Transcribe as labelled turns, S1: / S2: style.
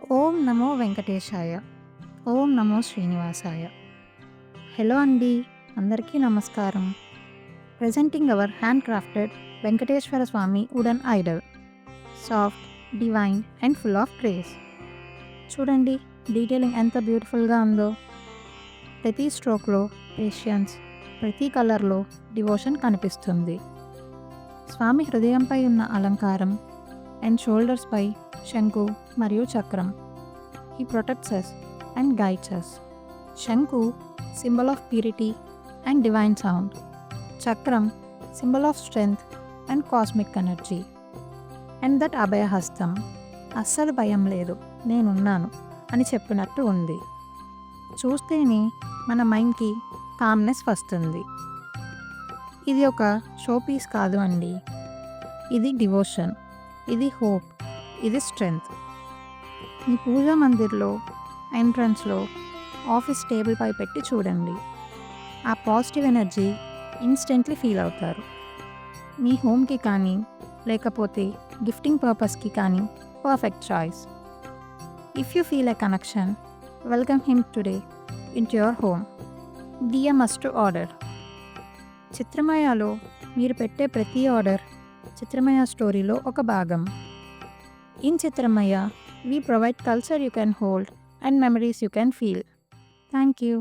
S1: ఓం నమో వెంకటేశాయ. ఓం నమో శ్రీనివాసాయ. Hello అండి. అందరికీ నమస్కారం. Presenting our handcrafted Venkateswara Swami wooden idol. Soft, divine and full of grace. చూడండి detailing ఎంత బ్యూటిఫుల్గా ఉందో. ప్రతి స్ట్రోక్లో పేషియన్స్, ప్రతి కలర్లో డివోషన్ కనిపిస్తుంది. స్వామి హృదయంపై ఉన్న అలంకారం అండ్ షోల్డర్స్పై శంకు మరియు చక్రం. He protects us and guides us. శంకు symbol of purity and divine sound. చక్రం symbol of strength and cosmic energy. And that అభయహస్తం అస్సలు భయం లేదు, నేనున్నాను అని చెప్పినట్టు ఉంది. చూస్తేనే మన మైండ్కి కామ్నెస్ వస్తుంది. ఇది ఒక షో పీస్ కాదు అండి. ఇది డివోషన్, ఇది హోప్, ఇది స్ట్రెంగ్త్. మీ పూజా మందిర్లో, ఎంట్రన్స్లో, ఆఫీస్ టేబుల్పై పెట్టి చూడండి. ఆ పాజిటివ్ ఎనర్జీ ఇన్స్టెంట్లీ ఫీల్ అవుతారు. మీ హోమ్కి కానీ లేకపోతే గిఫ్టింగ్ పర్పస్కి కానీ perfect choice. If you feel a connection, welcome him today in to your home. Dear must to order. చిత్రమయాలో మీరు పెట్టే ప్రతి ఆర్డర్ చిత్రమయ స్టోరీలో ఒక భాగం. In Chitramaya we provide culture you can hold and memories you can feel. Thank you.